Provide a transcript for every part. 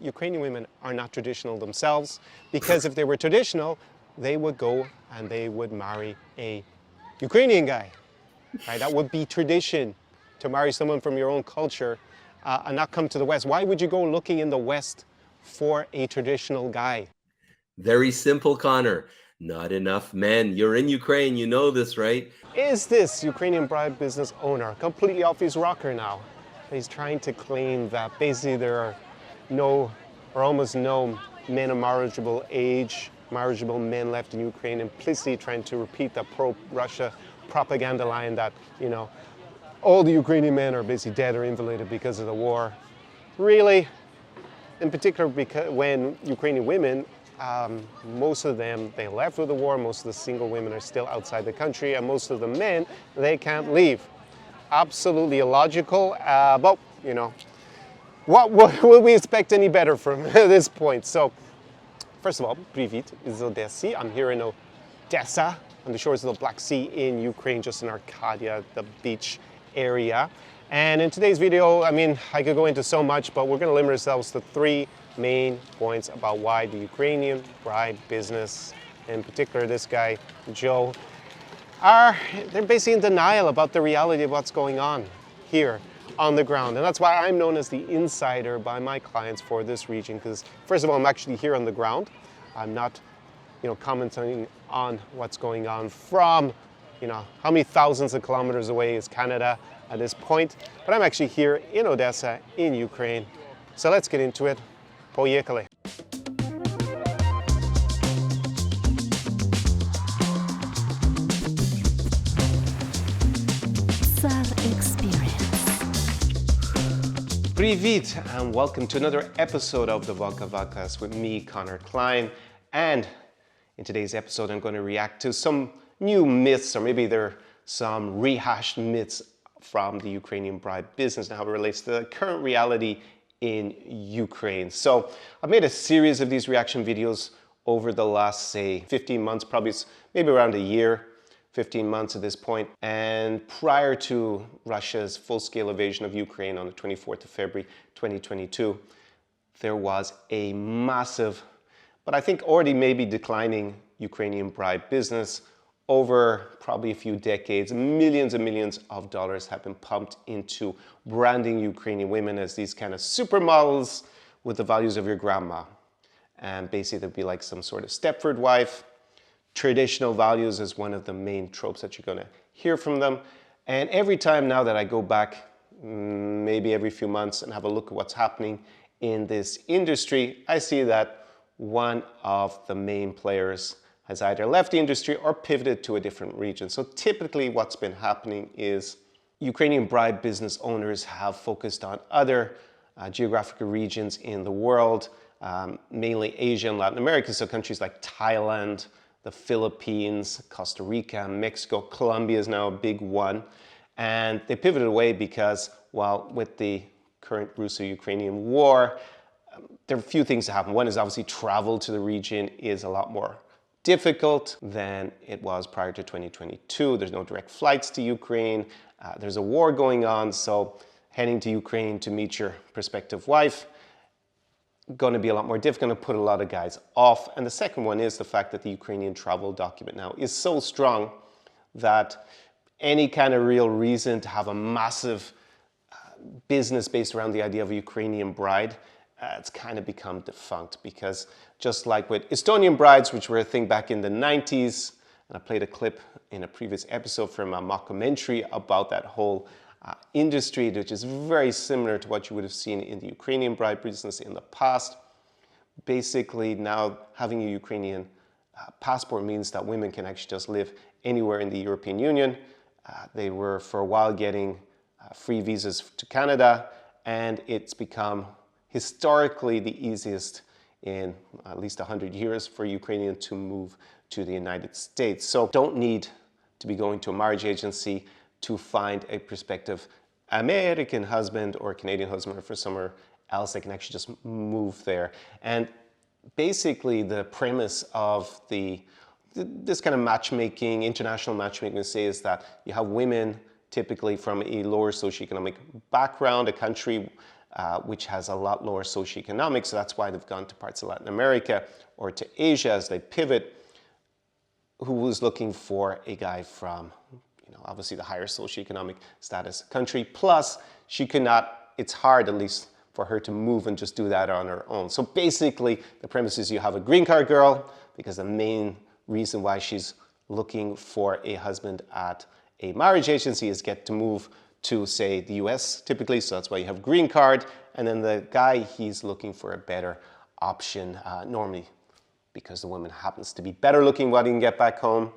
Ukrainian women are not traditional themselves, because if they were traditional, they would go and they would marry a Ukrainian guy, right? That would be tradition, to marry someone from your own culture and not come to the West. Why would you go looking in the West for a traditional guy? Very simple, Connor. Not enough men. You're in Ukraine, you know this, right? Is this Ukrainian bride business owner completely off his rocker now? He's trying to claim that basically there are no or almost no men of marriageable age, marriageable men left in Ukraine, implicitly trying to repeat the pro-Russia propaganda line that, you know, all the Ukrainian men are basically dead or invalided because of the war. Really, in particular, because when Ukrainian women, most of them, they left with the war, most of the single women are still outside the country, and most of the men, they can't leave. Absolutely illogical, but, you know, what will we expect any better from this point? So, first of all, Привіт из Odessy. I'm here in Odessa, on the shores of the Black Sea in Ukraine, just in Arcadia, the beach area. And in today's video, I mean, I could go into so much, but we're going to limit ourselves to three main points about why the Ukrainian bride business, in particular this guy, Joe, they're basically in denial about the reality of what's going on here on the ground. And that's why I'm known as the insider by my clients for this region, because first of all, I'm actually here on the ground. I'm not, you know, commenting on what's going on from, you know, how many thousands of kilometers away is Canada at this point, but I'm actually here in Odessa, in Ukraine. So let's get into it. Поехали. Привіт, and welcome to another episode of the Vodka Vodcast with me, Connor Klein. And in today's episode, I'm going to react to some new myths, or maybe they're some rehashed myths from the Ukrainian bride business and how it relates to the current reality in Ukraine. So I've made a series of these reaction videos over the last, say, 15 months, probably maybe around a year, 15 months at this point. And prior to Russia's full-scale invasion of Ukraine on the 24th of February 2022, there was a massive, but I think already maybe declining Ukrainian bride business. Over probably a few decades, millions and millions of dollars have been pumped into branding Ukrainian women as these kind of supermodels with the values of your grandma. And basically there'd be like some sort of Stepford wife. Traditional values is one of the main tropes that you're going to hear from them. And every time now that I go back, maybe every few months, and have a look at what's happening in this industry, I see that one of the main players has either left the industry or pivoted to a different region. So typically what's been happening is Ukrainian bride business owners have focused on other geographical regions in the world, mainly Asia and Latin America, so countries like Thailand, the Philippines, Costa Rica, Mexico, Colombia is now a big one. And they pivoted away because, well, with the current Russo-Ukrainian war, there are a few things that happen. One is obviously travel to the region is a lot more difficult than it was prior to 2022. There's no direct flights to Ukraine. There's a war going on, so heading to Ukraine to meet your prospective wife, going to be a lot more difficult, going to put a lot of guys off. And the second one is the fact that the Ukrainian travel document now is so strong that any kind of real reason to have a massive business based around the idea of a Ukrainian bride, it's kind of become defunct, because just like with Estonian brides, which were a thing back in the 90s, and I played a clip in a previous episode from a mockumentary about that whole industry, which is very similar to what you would have seen in the Ukrainian bride business in the past. Basically, now having a Ukrainian passport means that women can actually just live anywhere in the European Union. They were for a while getting free visas to Canada, and it's become historically the easiest in at least 100 years for Ukrainian to move to the United States. So don't need to be going to a marriage agency to find a prospective American husband or Canadian husband, or for somewhere else they can actually just move there. And basically the premise of this kind of matchmaking, international matchmaking, say, is that you have women typically from a lower socioeconomic background, a country which has a lot lower socioeconomic. So that's why they've gone to parts of Latin America or to Asia as they pivot, who was looking for a guy from, obviously the higher socioeconomic status country. Plus, she could not, it's hard at least for her to move and just do that on her own. So basically, the premise is you have a green card girl, because the main reason why she's looking for a husband at a marriage agency is get to move to, say, the US typically. So that's why you have green card. And then the guy, he's looking for a better option, normally because the woman happens to be better looking when he can get back home.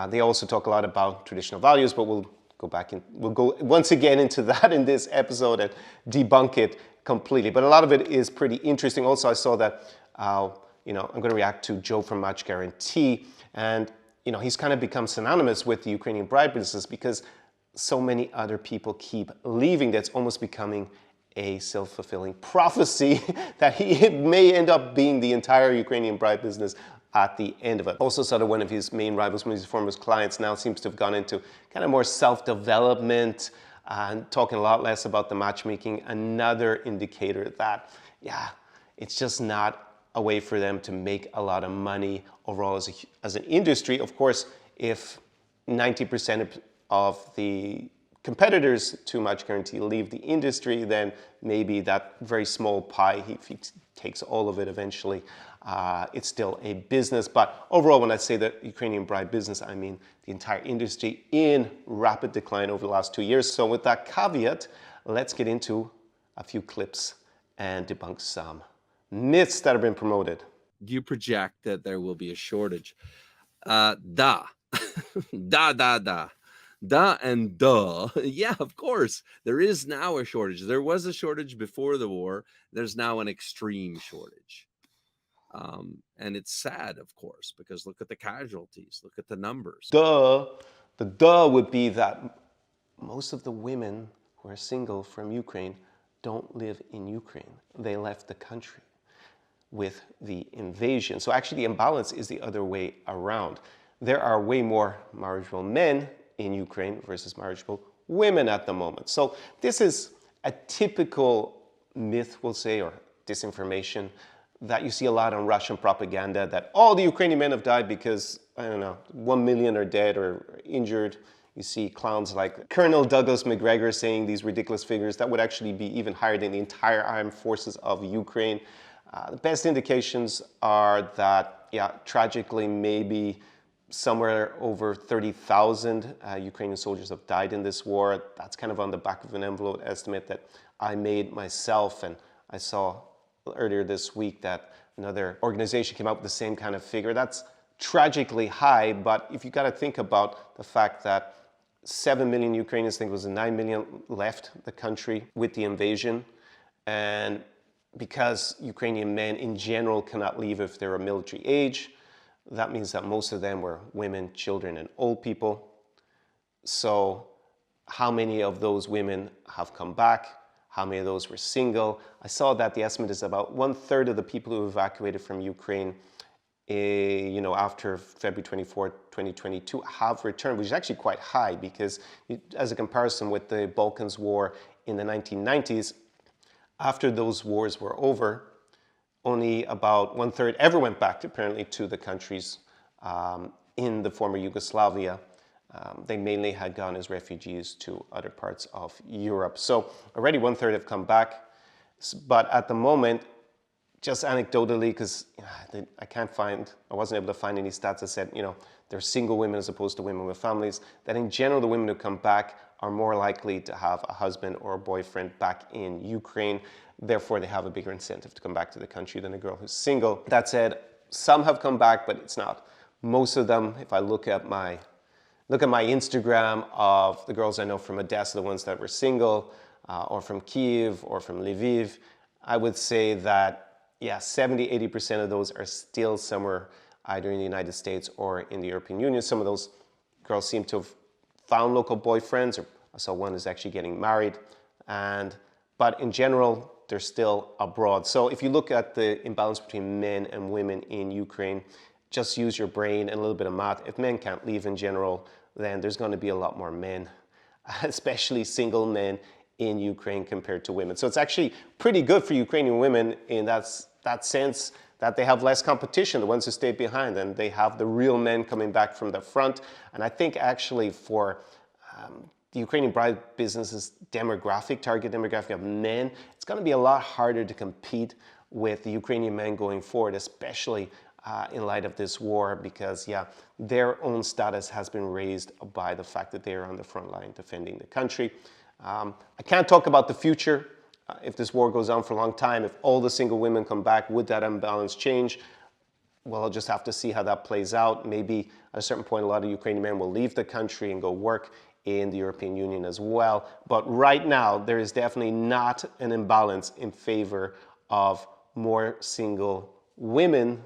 They also talk a lot about traditional values, but we'll go once again into that in this episode and debunk it completely. But a lot of it is pretty interesting. Also, I saw that, I'm going to react to Joe from Match Guarantee, and he's kind of become synonymous with the Ukrainian bride business because so many other people keep leaving. That's almost becoming a self-fulfilling prophecy that he may end up being the entire Ukrainian bride business at the end of it. Also saw that one of his main rivals, one of his former clients, now seems to have gone into kind of more self-development and talking a lot less about the matchmaking. Another indicator that, it's just not a way for them to make a lot of money overall as an industry. Of course, if 90% of the competitors to Match Guarantee leave the industry, then maybe that very small pie, if he takes all of it eventually, it's still a business. But overall, when I say the Ukrainian bride business, I mean the entire industry in rapid decline over the last 2 years. So with that caveat, let's get into a few clips and debunk some myths that have been promoted. Do you project that there will be a shortage? Da. Da and duh. Yeah, of course. There is now a shortage. There was a shortage before the war. There's now an extreme shortage. And it's sad, of course, because look at the casualties. Look at the numbers. Duh. The duh would be that most of the women who are single from Ukraine don't live in Ukraine. They left the country with the invasion. So actually the imbalance is the other way around. There are way more marriageable men in Ukraine versus marriageable women at the moment. So this is a typical myth, we'll say, or disinformation that you see a lot on Russian propaganda, that all the Ukrainian men have died because, 1 million are dead or injured. You see clowns like Colonel Douglas McGregor saying these ridiculous figures that would actually be even higher than the entire armed forces of Ukraine. The best indications are that, tragically, maybe somewhere over 30,000 Ukrainian soldiers have died in this war. That's kind of on the back of an envelope estimate that I made myself. And I saw earlier this week that another organization came up with the same kind of figure. That's tragically high, but if you got to think about the fact that 7 million Ukrainians, I think it was 9 million, left the country with the invasion. And because Ukrainian men in general cannot leave if they're of military age, that means that most of them were women, children, and old people. So how many of those women have come back? How many of those were single? I saw that the estimate is about 1/3 of the people who evacuated from Ukraine after February 24, 2022 have returned, which is actually quite high because as a comparison with the Balkans War in the 1990s, after those wars were over, only about 1/3 ever went back, apparently, to the countries in the former Yugoslavia. They mainly had gone as refugees to other parts of Europe. So already 1/3 have come back. But at the moment, just anecdotally, because I wasn't able to find any stats that said, they're single women as opposed to women with families, that in general, the women who come back are more likely to have a husband or a boyfriend back in Ukraine. Therefore, they have a bigger incentive to come back to the country than a girl who's single. That said, some have come back, but it's not. Most of them, if I look at my Instagram of the girls I know from Odessa, the ones that were single, or from Kyiv or from Lviv, I would say that, 70-80% of those are still somewhere either in the United States or in the European Union. Some of those girls seem to have found local boyfriends, or I saw one is actually getting married, but in general, they're still abroad. So if you look at the imbalance between men and women in Ukraine, just use your brain and a little bit of math. If men can't leave in general, then there's going to be a lot more men, especially single men, in Ukraine compared to women. So it's actually pretty good for Ukrainian women in that sense, that they have less competition, the ones who stay behind, and they have the real men coming back from the front. And I think actually for the Ukrainian bride business's target demographic of men, it's going to be a lot harder to compete with the Ukrainian men going forward, especially in light of this war, because their own status has been raised by the fact that they are on the front line defending the country. I can't talk about the future. If this war goes on for a long time, if all the single women come back, would that imbalance change? Well, I'll just have to see how that plays out. Maybe at a certain point, a lot of Ukrainian men will leave the country and go work in the European Union as well. But right now, there is definitely not an imbalance in favor of more single women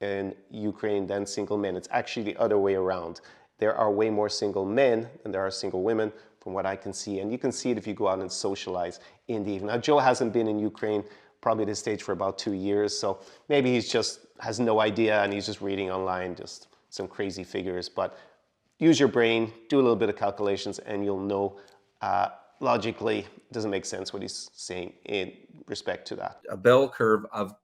in Ukraine than single men. It's actually the other way around. There are way more single men than there are single women, from what I can see. And you can see it if you go out and socialize in the evening. Now, Joe hasn't been in Ukraine probably at this stage for about 2 years, so maybe he's just has no idea and he's just reading online just some crazy figures. But use your brain, do a little bit of calculations, and you'll know logically it doesn't make sense what he's saying in respect to that. A bell curve of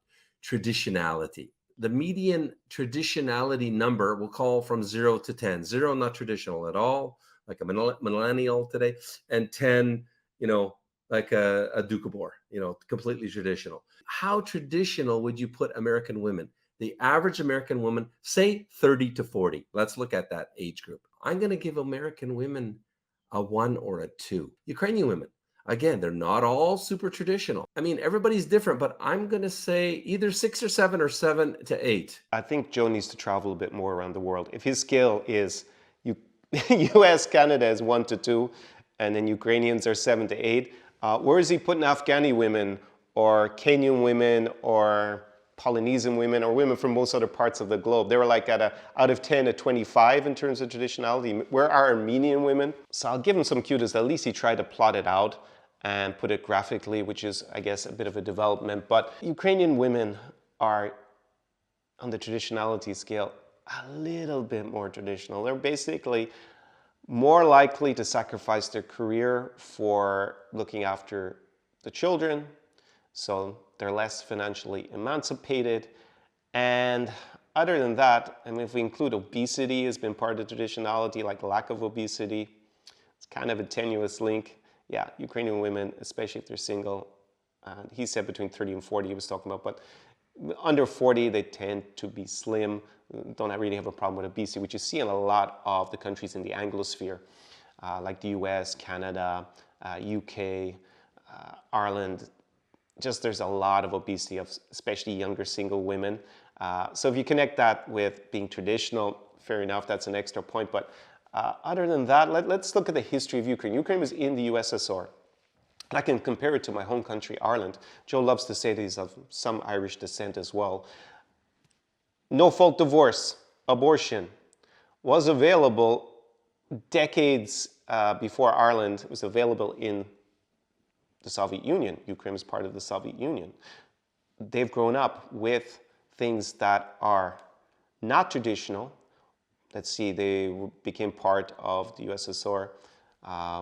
traditionality. The median traditionality number will call from 0 to 10. 0, not traditional at all, like a millennial today, and 10, like a Duke of War, completely traditional. How traditional would you put American women? The average American woman, say 30 to 40. Let's look at that age group. I'm going to give American women a 1 or a 2. Ukrainian women, again, they're not all super traditional. I mean, everybody's different, but I'm going to say either 6 or 7 or 7 to 8. I think Joe needs to travel a bit more around the world. If his scale is US, Canada is 1 to 2, and then Ukrainians are 7 to 8, where is he putting Afghani women or Kenyan women or Polynesian women or women from most other parts of the globe? They were like at out of 10 at 25 in terms of traditionality. Where are Armenian women? So I'll give him some kudos. At least he tried to plot it out and put it graphically, which is, I guess, a bit of a development. But Ukrainian women are, on the traditionality scale, a little bit more traditional. They're basically more likely to sacrifice their career for looking after the children. So they're less financially emancipated. And other than that, I mean, if we include obesity has been part of the traditionality, like lack of obesity, it's kind of a tenuous link. Yeah, Ukrainian women, especially if they're single, he said between 30 and 40 he was talking about, but under 40, they tend to be slim, don't really have a problem with obesity, which you see in a lot of the countries in the Anglosphere, like the US, Canada, UK, Ireland. Just there's a lot of obesity of especially younger single women. So if you connect that with being traditional, fair enough, that's an extra point. But other than that, let's look at the history of Ukraine. Ukraine was in the USSR. I can compare it to my home country, Ireland. Joe loves to say that he's of some Irish descent as well. No-fault divorce, abortion, was available decades before Ireland. It was available in the Soviet Union. Ukraine was part of the Soviet Union. They've grown up with things that are not traditional. Let's see, they became part of the USSR,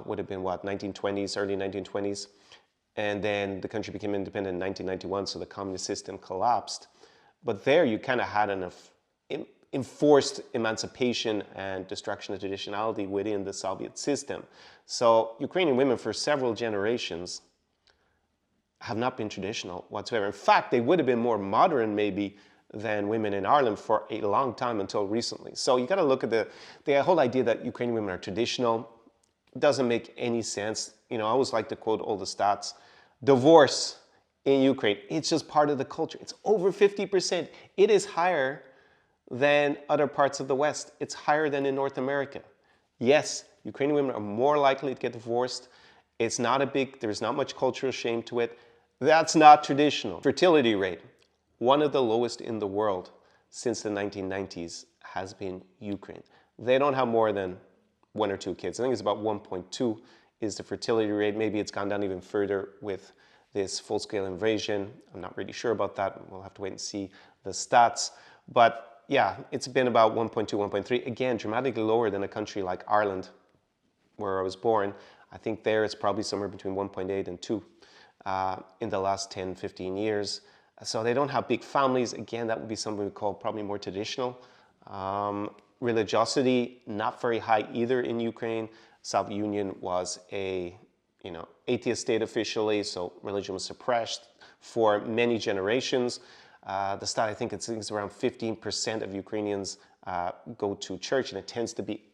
would have been what, 1920s, early 1920s. And then the country became independent in 1991, so the communist system collapsed. But there you kind of had an enforced emancipation and destruction of traditionality within the Soviet system. So Ukrainian women for several generations have not been traditional whatsoever. In fact, they would have been more modern maybe than women in Ireland for a long time until recently. So you got to look at the whole idea that Ukrainian women are traditional. Doesn't make any sense. I always like to quote all the stats. Divorce in Ukraine, it's just part of the culture. It's over 50%. It is higher than other parts of the West. It's higher than in North America. Yes, Ukrainian women are more likely to get divorced. It's not there's not much cultural shame to it. That's not traditional. Fertility rate, one of the lowest in the world since the 1990s has been Ukraine. They don't have more than 1 or 2 kids. I think it's about 1.2 is the fertility rate. Maybe it's gone down even further with this full-scale invasion. I'm not really sure about that. We'll have to wait and see the stats. But yeah, it's been about 1.2, 1.3. Again, dramatically lower than a country like Ireland, where I was born. I think there it's probably somewhere between 1.8 and 2 in the last 10, 15 years. So they don't have big families. Again, that would be something we call probably more traditional. Religiosity, not very high either in Ukraine. Soviet Union was a atheist state officially, so religion was suppressed for many generations. The stat, I think it's around 15% of Ukrainians go to church, and it tends to be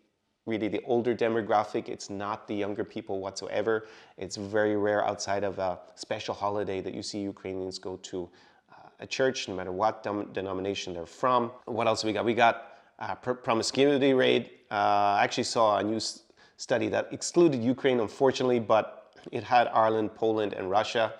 really the older demographic. It's not the younger people whatsoever. It's very rare outside of a special holiday that you see Ukrainians go to a church, no matter what denomination they're from. What else we got? We got promiscuity rate. I actually saw a new study that excluded Ukraine, unfortunately, but it had Ireland, Poland, and Russia.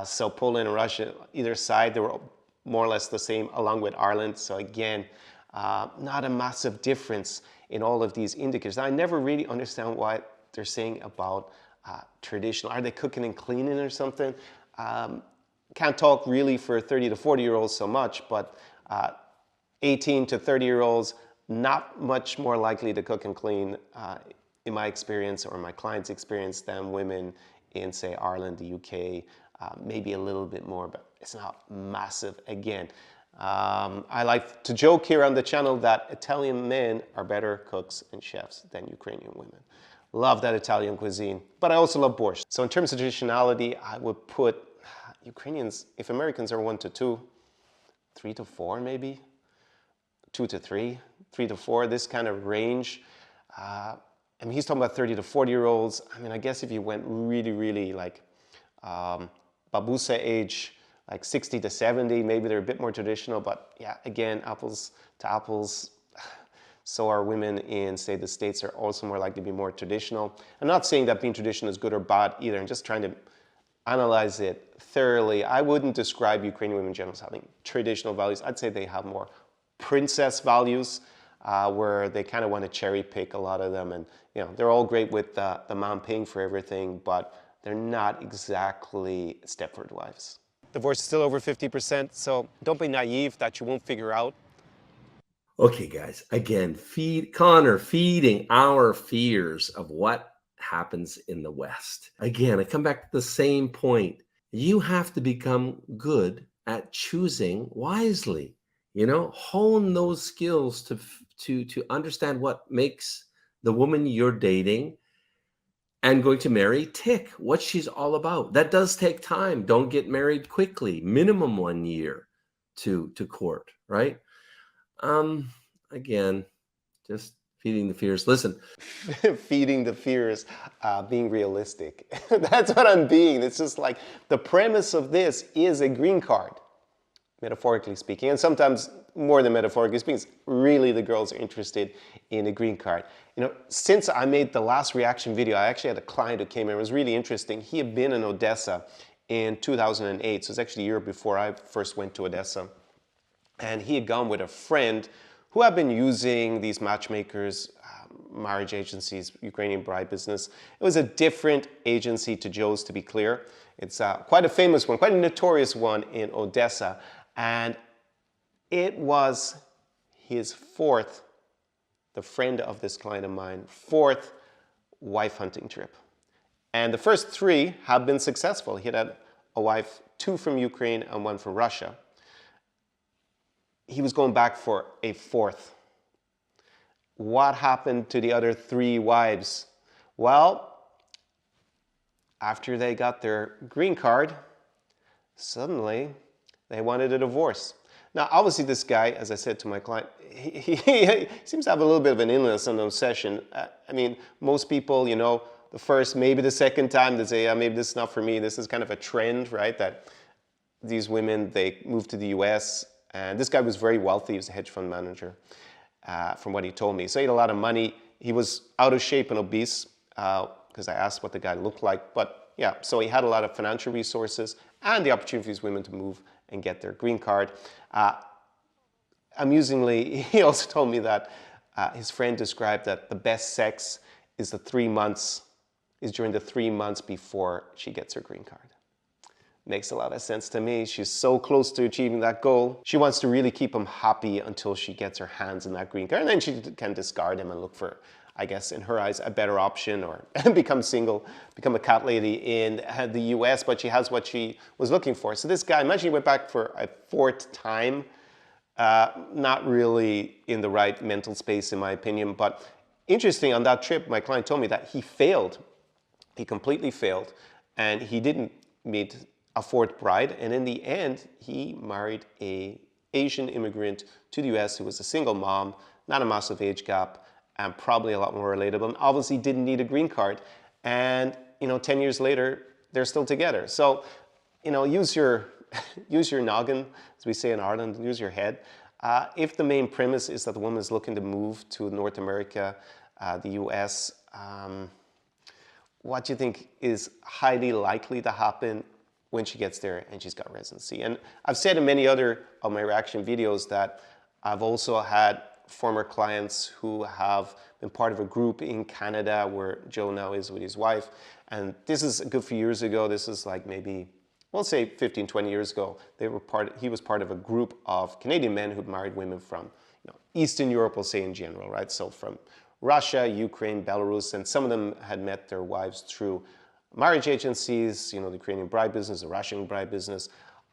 So Poland and Russia, either side, they were more or less the same, along with Ireland. So again, not a massive difference in all of these indicators. I never really understand what they're saying about traditional. Are they cooking and cleaning or something? Can't talk really for 30 to 40-year-olds so much, but 18 to 30-year-olds, not much more likely to cook and clean in my experience or my client's experience than women in, say, Ireland, the UK, maybe a little bit more, but it's not massive again. I like to joke here on the channel that Italian men are better cooks and chefs than Ukrainian women. Love that Italian cuisine, but I also love borscht. So in terms of traditionality, I would put Ukrainians, if Americans are 1 to 2, 3 to 4 maybe, 2 to 3, 3 to 4, this kind of range. I mean, he's talking about 30 to 40-year-olds. I mean, I guess if you went really, really like Babusa age, like 60 to 70, maybe they're a bit more traditional, but yeah, again, apples to apples. So are women in, say, the States are also more likely to be more traditional. I'm not saying that being traditional is good or bad either. I'm just trying to analyze it thoroughly. I wouldn't describe Ukrainian women in general as having traditional values. I'd say they have more princess values, where they kind of want to cherry pick a lot of them. And, they're all great with the mom paying for everything, but they're not exactly Stepford wives. Divorce is still over 50%, so don't be naive that you won't figure out. Okay, guys, again, Connor feeding our fears of what happens in the West. Again, I come back to the same point. You have to become good at choosing wisely. Hone those skills to understand what makes the woman you're dating and going to marry tick, what she's all about. That does take time. Don't get married quickly. Minimum 1 year to court, right? Again, just feeding the fears. Listen. Feeding the fears, being realistic. That's what I'm being. It's just like the premise of this is a green card, metaphorically speaking. And sometimes more than metaphorically speaking, really the girls are interested in a green card. Since I made the last reaction video, I actually had a client who came in. It was really interesting. He had been in Odessa in 2008. So it's actually a year before I first went to Odessa. And he had gone with a friend who had been using these matchmakers, marriage agencies, Ukrainian bride business. It was a different agency to Joe's, to be clear. It's quite a famous one, quite a notorious one in Odessa. And it was his the friend of this client of mine, fourth wife hunting trip. And the first 3 have been successful. He had a wife, 2 from Ukraine and 1 from Russia. He was going back for a 4th. What happened to the other 3 wives? Well, after they got their green card, suddenly they wanted a divorce. Now, obviously, this guy, as I said to my client, he seems to have a little bit of an illness and obsession. I mean, most people, the first, maybe the second time, they say, maybe this is not for me. This is kind of a trend, right? That these women, they move to the US. And this guy was very wealthy. He was a hedge fund manager, from what he told me. So he had a lot of money. He was out of shape and obese, because I asked what the guy looked like. But yeah, so he had a lot of financial resources and the opportunity for these women to move and get their green card. Amusingly, he also told me that his friend described that the best sex is during the 3 months before she gets her green card. Makes a lot of sense to me. She's so close to achieving that goal. She wants to really keep him happy until she gets her hands on that green card, and then she can discard him and look for I guess in her eyes, a better option, or become single, become a cat lady in the US, but she has what she was looking for. So this guy, imagine he went back for a fourth time, not really in the right mental space in my opinion, but interesting, on that trip, my client told me that he failed. He completely failed, and he didn't meet a fourth bride, and in the end, he married a Asian immigrant to the US who was a single mom, not a massive age gap, and probably a lot more relatable, and obviously didn't need a green card. And 10 years later, they're still together. So, use your use your noggin, as we say in Ireland, use your head. If the main premise is that the woman is looking to move to North America, the US, what do you think is highly likely to happen when she gets there and she's got residency? And I've said in many other of my reaction videos that I've also had former clients who have been part of a group in Canada where Joe now is with his wife. And this is a good few years ago. This is like maybe, we'll say 15, 20 years ago. He was part of a group of Canadian men who married women from Eastern Europe, we'll say in general, right? So from Russia, Ukraine, Belarus, and some of them had met their wives through marriage agencies, the Ukrainian bride business, the Russian bride business,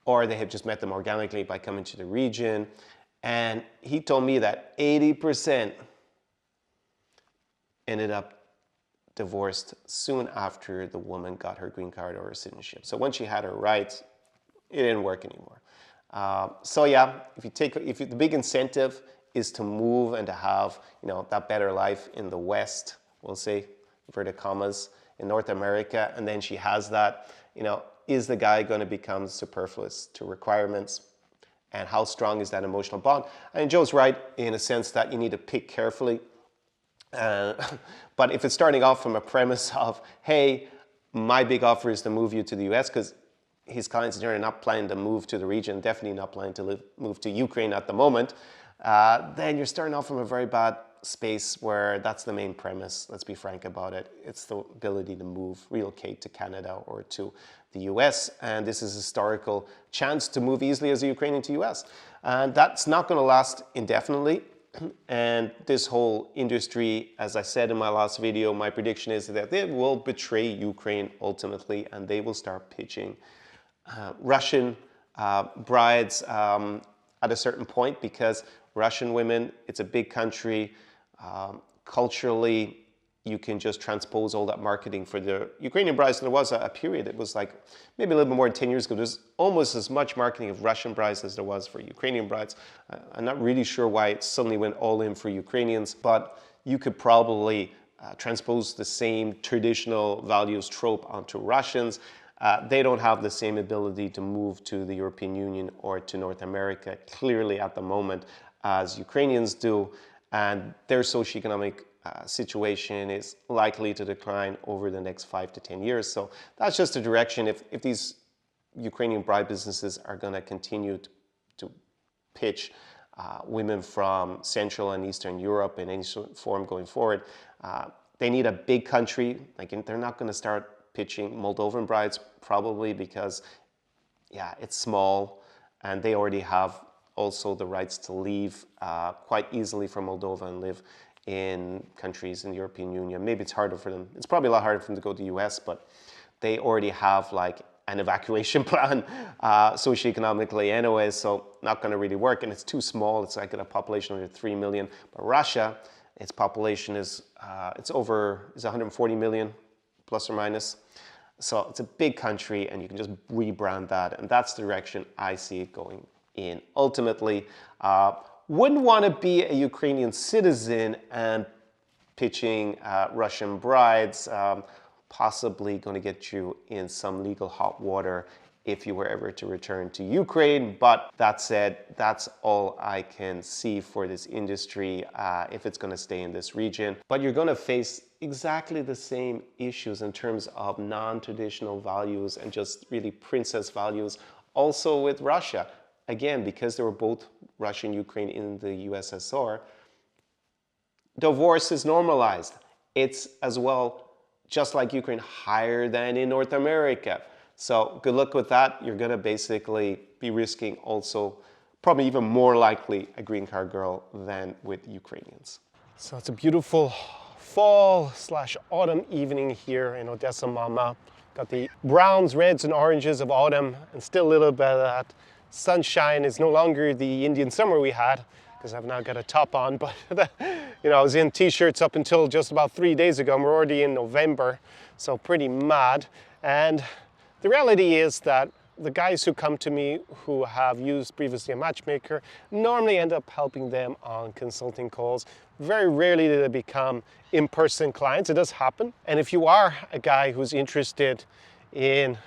or they had just met them organically by coming to the region. And he told me that 80% ended up divorced soon after the woman got her green card or her citizenship. So once she had her rights, it didn't work anymore. So yeah, if the big incentive is to move and to have that better life in the West, we'll say inverted commas, in North America, and then she has that, is the guy going to become superfluous to requirements? And how strong is that emotional bond? And Joe's right in a sense that you need to pick carefully. But if it's starting off from a premise of, hey, my big offer is to move you to the US, because his clients are not planning to move to the region, definitely not planning to move to Ukraine at the moment, then you're starting off from a very bad space where that's the main premise. Let's be frank about it. It's the ability to relocate to Canada or to the US, and this is a historical chance to move easily as a Ukrainian to US. And that's not going to last indefinitely. And this whole industry, as I said in my last video, my prediction is that they will betray Ukraine ultimately, and they will start pitching Russian brides at a certain point, because Russian women, it's a big country. Culturally, you can just transpose all that marketing for the Ukrainian brides. And there was a period, it was like maybe a little bit more than 10 years ago, there's almost as much marketing of Russian brides as there was for Ukrainian brides. I'm not really sure why it suddenly went all in for Ukrainians, but you could probably transpose the same traditional values trope onto Russians. They don't have the same ability to move to the European Union or to North America, clearly at the moment, as Ukrainians do. And their socioeconomic situation is likely to decline over the next 5 to 10 years. So that's just a direction. If these Ukrainian bride businesses are going to continue to pitch women from Central and Eastern Europe in any form going forward, they need a big country. Like, they're not going to start pitching Moldovan brides probably, because yeah, it's small and they already have also the rights to leave quite easily from Moldova and live in countries in the European Union. Maybe it's harder for them. It's probably a lot harder for them to go to the US, but they already have like an evacuation plan socioeconomically anyway, so not going to really work. And it's too small. It's like a population under 3 million. But Russia, its population is it's 140 million plus or minus. So it's a big country, and you can just rebrand that. And that's the direction I see it going in. Ultimately, wouldn't want to be a Ukrainian citizen and pitching Russian brides, possibly going to get you in some legal hot water if you were ever to return to Ukraine. But that said, that's all I can see for this industry if it's going to stay in this region. But you're going to face exactly the same issues in terms of non-traditional values and just really princess values also with Russia. Again, because they were both Russia and Ukraine in the USSR, divorce is normalized. It's as well, just like Ukraine, higher than in North America. So good luck with that. You're going to basically be risking also, probably even more likely, a green card girl than with Ukrainians. So it's a beautiful fall/autumn evening here in Odessa, Mama. Got the browns, reds, and oranges of autumn, and still a little bit of that sunshine. Is no longer the Indian summer we had, because I've now got a top on, but I was in t-shirts up until just about 3 days ago, and we're already in November, so pretty mad. And the reality is that the guys who come to me who have used previously a matchmaker normally end up helping them on consulting calls. Very rarely do they become in-person clients. It does happen. And if you are a guy who's interested in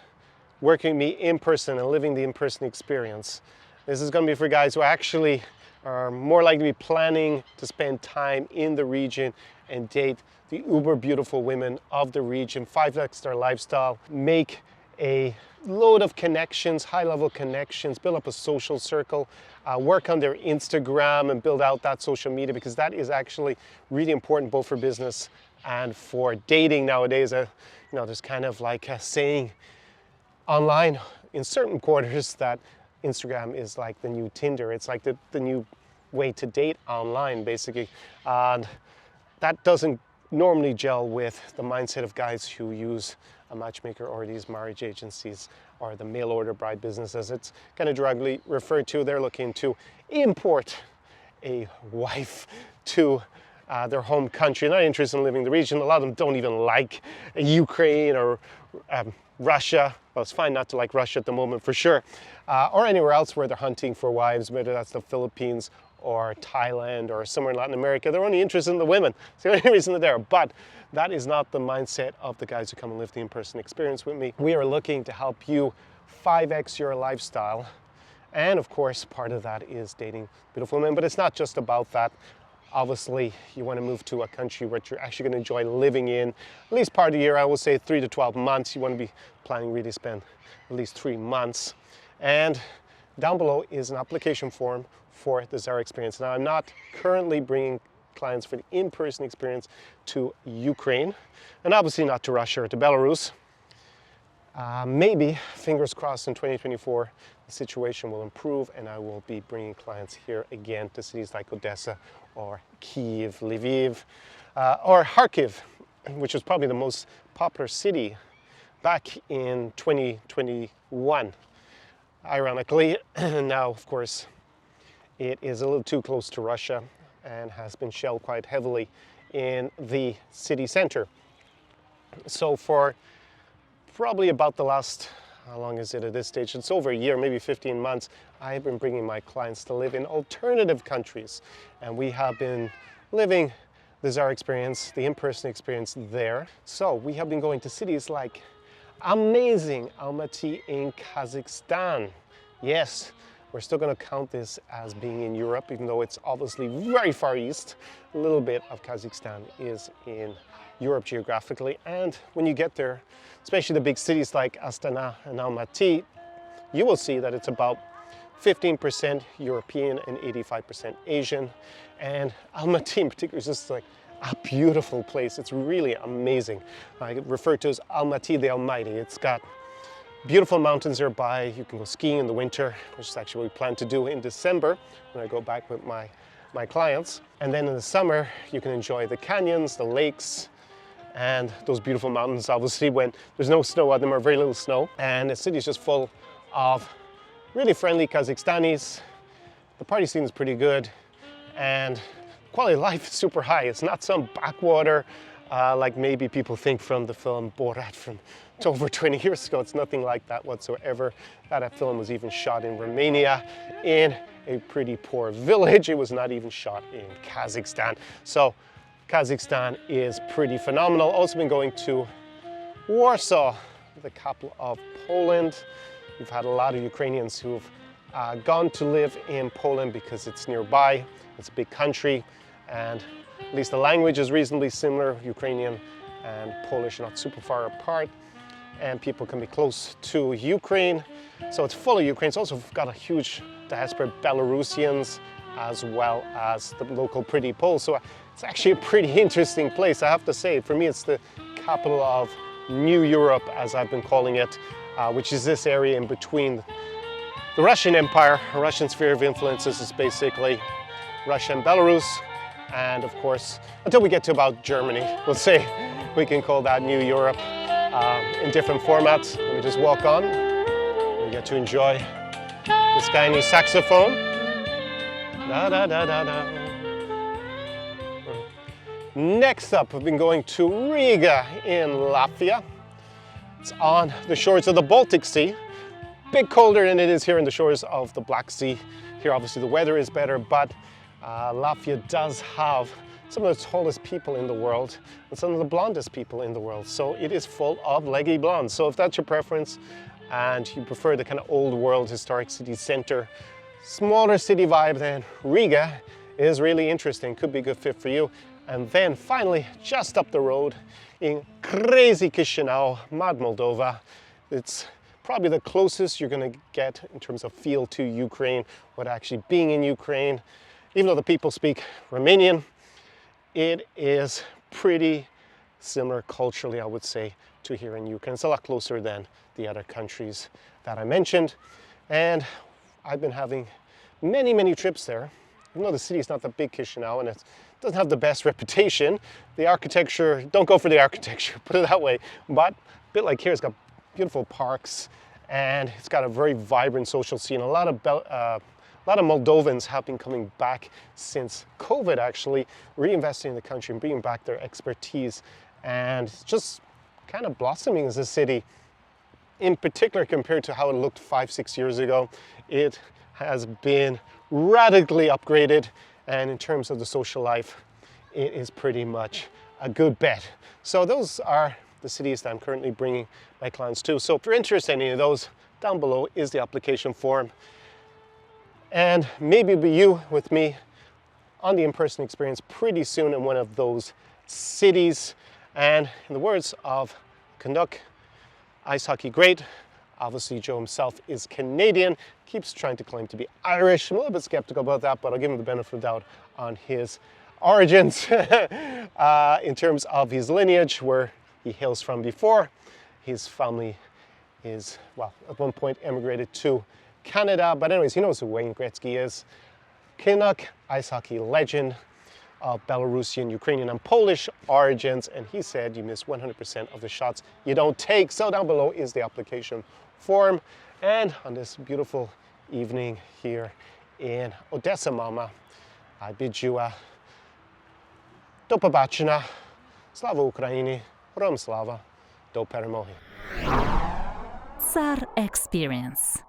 working with me in person and living the in-person experience, this is going to be for guys who actually are more likely to be planning to spend time in the region and date the uber beautiful women of the region, 5x their lifestyle, make a load of connections, high-level connections, build up a social circle, work on their Instagram and build out that social media, because that is actually really important both for business and for dating nowadays. There's kind of like a saying online in certain quarters that Instagram is like the new Tinder. It's like the new way to date online, basically. And that doesn't normally gel with the mindset of guys who use a matchmaker or these marriage agencies or the mail order bride business, as it's kind of directly referred to. They're looking to import a wife to their home country, not interested in living in the region. A lot of them don't even like Ukraine or Russia. Well, it's fine not to like Russia at the moment for sure, or anywhere else where they're hunting for wives, whether that's the Philippines or Thailand or somewhere in Latin America. They're only interested in the women. It's the only reason they're there. But that is not the mindset of the guys who come and live the in-person experience with me. We are looking to help you 5x your lifestyle. And of course, part of that is dating beautiful women. But it's not just about that. Obviously, you want to move to a country where you're actually going to enjoy living in at least part of the year. I will say 3 to 12 months. You want to be planning really to spend at least 3 months. And down below is an application form for the Zara experience. Now, I'm not currently bringing clients for the in-person experience to Ukraine, and obviously not to Russia or to Belarus. Maybe, fingers crossed, in 2024, the situation will improve and I will be bringing clients here again to cities like Odessa or Kyiv, Lviv, or Kharkiv, which was probably the most popular city back in 2021. Ironically, now, of course, it is a little too close to Russia and has been shelled quite heavily in the city center. So for probably about the last, how long is it at this stage? It's over a year, maybe 15 months, I've been bringing my clients to live in alternative countries. And we have been living the Zara experience, the in-person experience there. So we have been going to cities like amazing Almaty in Kazakhstan. Yes, we're still going to count this as being in Europe, even though it's obviously very far east. A little bit of Kazakhstan is in Europe geographically. And when you get there, especially the big cities like Astana and Almaty, you will see that it's about 15% European and 85% Asian. And Almaty in particular is just like a beautiful place. It's really amazing. I refer to it as Almaty the Almighty. It's got beautiful mountains nearby. You can go skiing in the winter, which is actually what we plan to do in December when I go back with my clients. And then in the summer, you can enjoy the canyons, the lakes, and those beautiful mountains, obviously, when there's no snow on them or very little snow. And the city is just full of really friendly Kazakhstanis. The party scene is pretty good, and quality of life is super high. It's not some backwater like maybe people think from the film Borat from over 20 years ago. It's nothing like that whatsoever. That film was even shot in Romania in a pretty poor village. It was not even shot in Kazakhstan. So Kazakhstan is pretty phenomenal. Also been going to Warsaw, the capital of Poland. We've had a lot of Ukrainians who've gone to live in Poland because it's nearby. It's a big country, and at least the language is reasonably similar. Ukrainian and Polish are not super far apart, and people can be close to Ukraine. So it's full of Ukraine. It's also got a huge diaspora of Belarusians as well as the local pretty Poles. So it's actually a pretty interesting place, I have to say. For me, it's the capital of New Europe, as I've been calling it, which is this area in between the Russian Empire, a Russian sphere of influence. This is basically Russia and Belarus, And of course, until we get to about Germany, we'll say we can call that New Europe in different formats. Let me just walk on. We get to enjoy this guy new saxophone. Da, da, da, da, da. Next up, we've been going to Riga in Latvia. It's on the shores of the Baltic Sea. Bit colder than it is here in the shores of the Black Sea. Here obviously the weather is better, but Latvia does have some of the tallest people in the world and some of the blondest people in the world. So it is full of leggy blondes. So if that's your preference and you prefer the kind of old world historic city center, smaller city vibe, then Riga is really interesting. Could be a good fit for you. And then finally, just up the road in crazy Chisinau, Mad Moldova. It's probably the closest you're going to get in terms of feel to Ukraine, what actually being in Ukraine. Even though the people speak Romanian, it is pretty similar culturally, I would say, to here in Ukraine. It's a lot closer than the other countries that I mentioned. And I've been having many trips there. Even though the city is not that big, Chisinau, and it doesn't have the best reputation. The architecture, don't go for the architecture, put it that way. But a bit like here, it's got beautiful parks, and it's got a very vibrant social scene. A lot of Moldovans have been coming back since COVID, actually, reinvesting in the country and bringing back their expertise. And it's just kind of blossoming as a city. In particular, compared to how it looked 5-6 years ago, it has been radically upgraded. And in terms of the social life, it is pretty much a good bet. So those are the cities that I'm currently bringing my clients to. So if you're interested in any of those, down below is the application form. And maybe it'll be you with me on the in-person experience pretty soon in one of those cities. And in the words of Canuck, ice hockey great. Obviously, Joe himself is Canadian, keeps trying to claim to be Irish. I'm a little bit skeptical about that, but I'll give him the benefit of the doubt on his origins in terms of his lineage, where he hails from before. His family is, well, at one point emigrated to Canada, but anyways, he knows who Wayne Gretzky is. Canuck, ice hockey legend of Belarusian, Ukrainian, and Polish origins, and he said you miss 100% of the shots you don't take. So down below is the application form. And on this beautiful evening here in Odessa, Mama, I bid you do побачення, слава Україні, героям слава, до перемоги. SAR Experience.